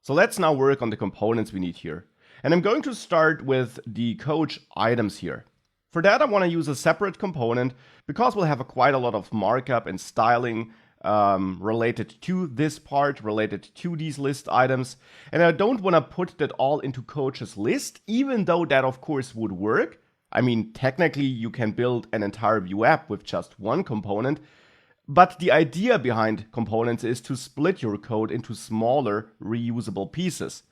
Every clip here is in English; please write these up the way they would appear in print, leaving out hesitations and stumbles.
So let's now work on the components we need here. And I'm going to start with the coach items here. For that, I want to use a separate component because we'll have quite a lot of markup and styling related to this part, related to these list items. And I don't want to put that all into coach's list, even though that of course would work. I mean, technically you can build an entire Vue app with just one component, but the idea behind components is to split your code into smaller reusable pieces.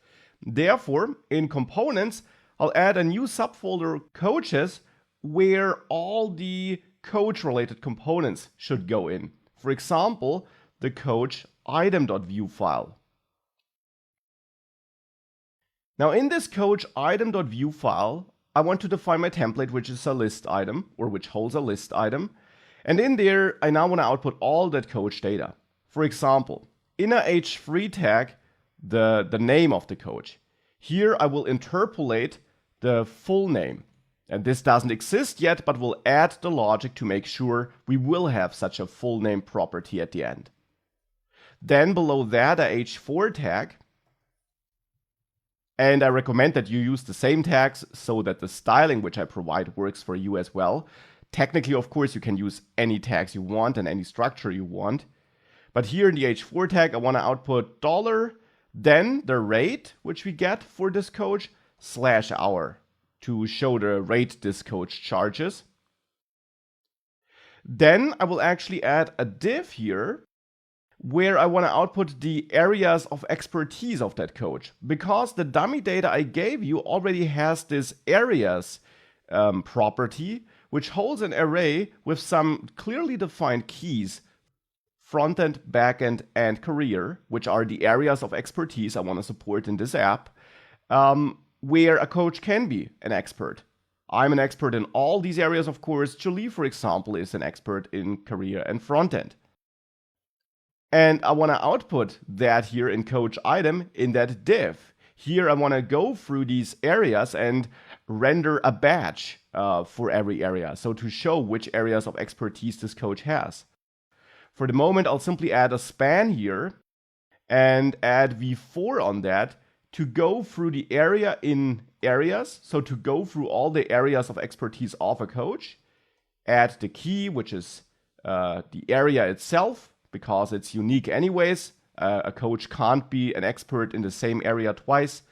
Therefore, in components, I'll add a new subfolder coaches where all the coach related components should go in. For example, the coach item.vue file. Now in this coach item.vue file, I want to define my template, which is a list item, or which holds a list item. And in there, I now want to output all that coach data. For example, in a h3 tag, the name of the coach. Here I will interpolate the full name. And this doesn't exist yet, but we'll add the logic to make sure we will have such a full name property at the end. Then below that, a h4 tag. And I recommend that you use the same tags so that the styling which I provide works for you as well. Technically, of course, you can use any tags you want and any structure you want. But here in the h4 tag, I want to output $, then the rate which we get for this coach, /hour to show the rate this coach charges. Then I will actually add a div here where I want to output the areas of expertise of that coach. Because the dummy data I gave you already has this areas property, which holds an array with some clearly defined keys, frontend, backend, and career, which are the areas of expertise I want to support in this app, where a coach can be an expert. I'm an expert in all these areas, of course. Julie, for example, is an expert in career and frontend. And I want to output that here in coach item in that div. Here I want to go through these areas and render a badge for every area, so to show which areas of expertise this coach has. For the moment, I'll simply add a span here and add v4 on that to go through the area in areas, so to go through all the areas of expertise of a coach, add the key, which is the area itself, because it's unique anyways. A coach can't be an expert in the same area twice.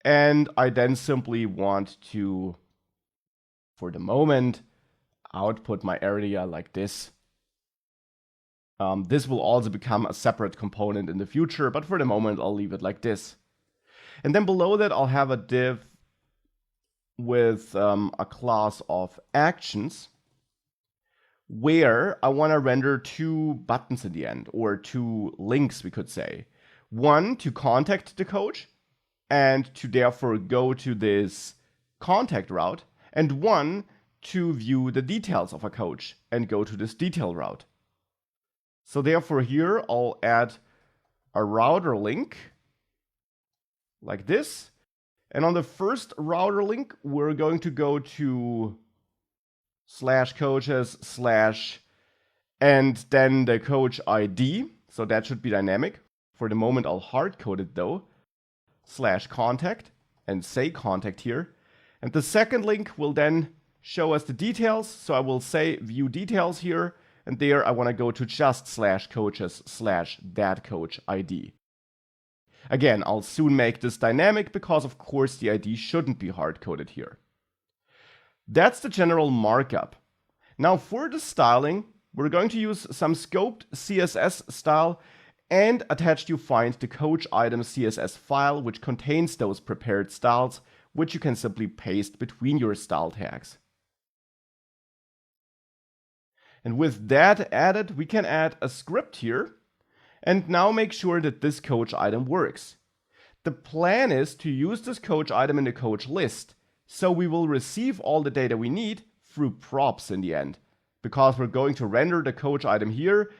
And I then simply want to, for the moment, output my area like this. This will also become a separate component in the future, but for the moment, I'll leave it like this. And then below that, I'll have a div with a class of actions where I want to render two buttons at the end, or two links, we could say. One to contact the coach and to therefore go to this contact route, and one to view the details of a coach and go to this detail route. So therefore here I'll add a router link like this. And on the first router link, we're going to go to /coaches/ and then the coach ID. So that should be dynamic. For the moment, I'll hard code it though. /contact and say contact here. And the second link will then show us the details. So I will say view details here. And there I want to go to just /coaches/that coach ID. Again, I'll soon make this dynamic because of course the ID shouldn't be hard-coded here. That's the general markup. Now for the styling, we're going to use some scoped CSS style, and attached you find the coach item CSS file which contains those prepared styles, which you can simply paste between your style tags. And with that added, we can add a script here. And now make sure that this coach item works. The plan is to use this coach item in the coach list, so we will receive all the data we need through props in the end. Because we're going to render the coach item here.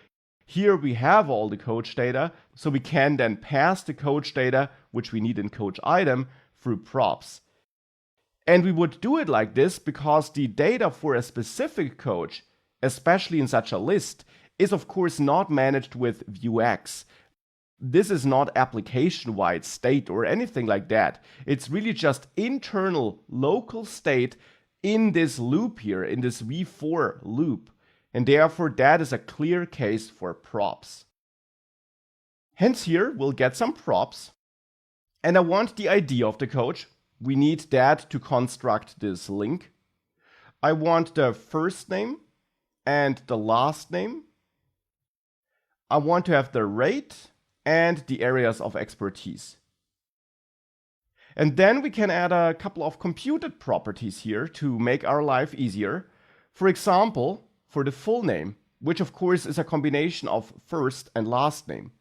Here we have all the coach data, so we can then pass the coach data, which we need in coach item, through props. And we would do it like this because the data for a specific coach, especially in such a list, is of course not managed with Vuex. this is not application-wide state or anything like that. It's really just internal local state in this loop here, in this v-for loop. And therefore, that is a clear case for props. Hence here, we'll get some props. And I want the ID of the coach. We need that to construct this link. I want the first name and the last name. I want to have the rate and the areas of expertise. And then we can add a couple of computed properties here to make our life easier. For example, for the full name, which of course is a combination of first and last name.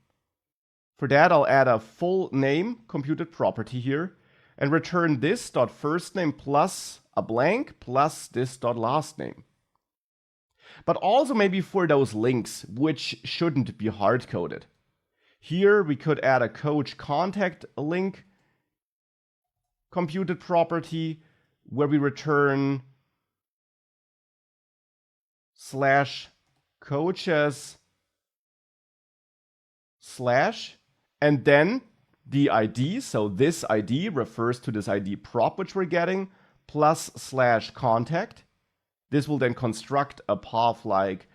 For that, I'll add a full name computed property here and return this dot first name plus a blank plus this dot last name. But also maybe for those links, which shouldn't be hard-coded. Here we could add a coach contact link computed property where we return /coaches/ and then the ID, so this ID refers to this ID prop which we're getting, plus /contact. This will then construct a path like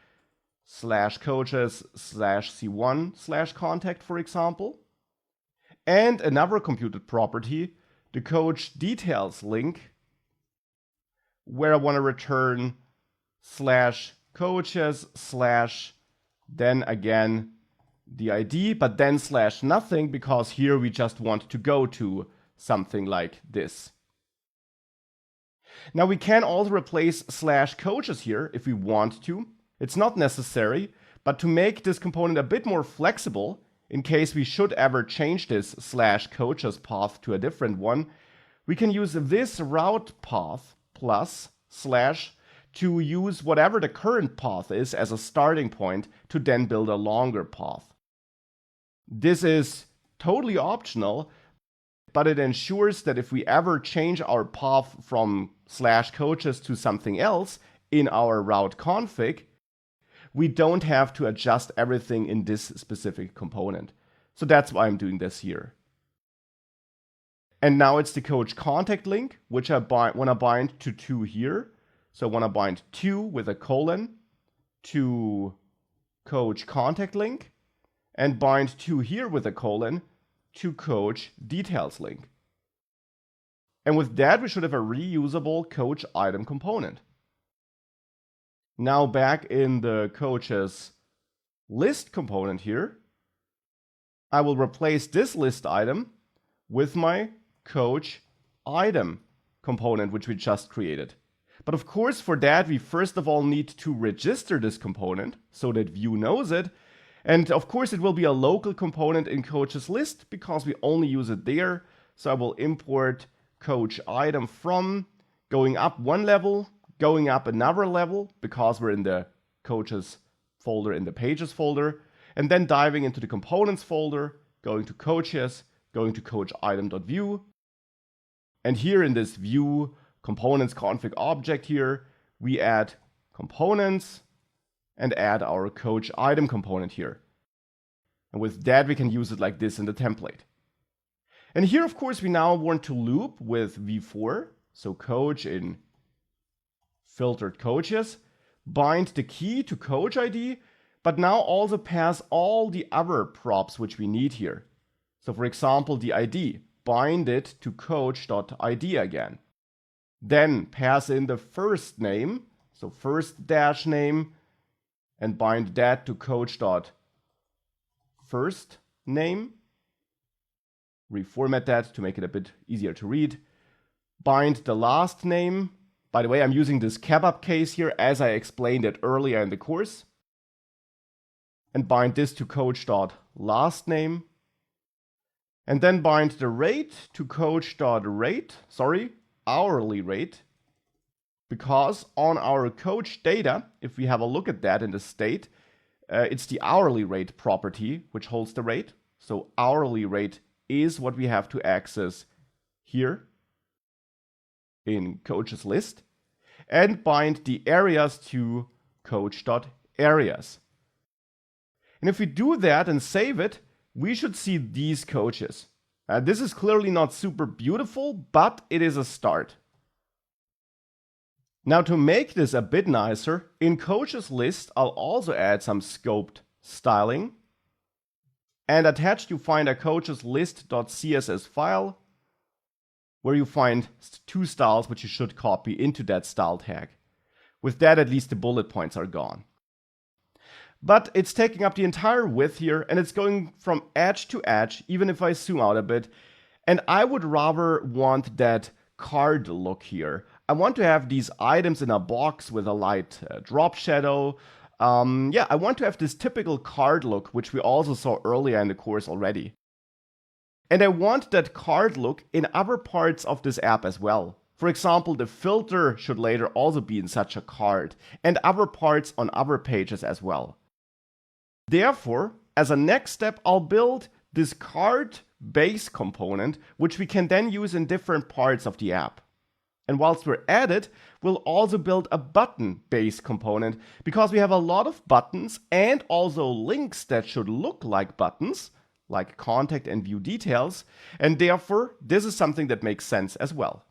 /coaches/ C1 /contact, for example. And another computed property, the coach details link, where I want to return /coaches/ then again the ID, but then /nothing, because here we just want to go to something like this. Now we can also replace /coaches here if we want to. It's not necessary, but to make this component a bit more flexible, in case we should ever change this /coaches path to a different one, we can use this route path plus / to use whatever the current path is as a starting point to then build a longer path. This is totally optional, but it ensures that if we ever change our path from /coaches to something else in our route config, we don't have to adjust everything in this specific component. So that's why I'm doing this here. And now it's the coach contact link, which I want to bind to 2 here. So I want to bind 2 with a colon to coach contact link, and bind 2 here with a colon to coach details link. And with that, we should have a reusable coach item component. Now back in the coaches list component here, I will replace this list item with my coach item component, which we just created. But of course, for that, we first of all need to register this component so that Vue knows it. And of course, it will be a local component in coaches list because we only use it there. So I will import coach item from going up 1 level, going up another level because we're in the coaches folder in the pages folder, and then diving into the components folder, going to coaches, going to coach item.vue. And here in this Vue components config object here, we add components and add our coach item component here. And with that, we can use it like this in the template. And here, of course, we now want to loop with v-for, so coach in filtered coaches, bind the key to coach ID, but now also pass all the other props which we need here. So for example, the ID, bind it to coach.id again. Then pass in the first name, so first dash name, and bind that to coach.first name. Reformat that to make it a bit easier to read. Bind the last name. By the way, I'm using this kebab case here as I explained it earlier in the course. And bind this to coach.last name. And then bind the rate to coach.rate, hourly rate. Because on our coach data, if we have a look at that in the state, it's the hourly rate property which holds the rate. So hourly rate is what we have to access here in coaches list, and bind the areas to coach.areas. And if we do that and save it, we should see these coaches. This is clearly not super beautiful, but it is a start. Now to make this a bit nicer, in coaches list, I'll also add some scoped styling. And attached you find a coaches list.css file where you find 2 styles which you should copy into that style tag. With that, at least the bullet points are gone. But it's taking up the entire width here, and it's going from edge to edge, even if I zoom out a bit. And I would rather want that card look here. I want to have these items in a box with a light drop shadow. I want to have this typical card look, which we also saw earlier in the course already. And I want that card look in other parts of this app as well. For example, the filter should later also be in such a card, and other parts on other pages as well. Therefore, as a next step, I'll build this card base component, which we can then use in different parts of the app. And whilst we're at it, we'll also build a button base component, because we have a lot of buttons and also links that should look like buttons, like contact and view details, and therefore this is something that makes sense as well.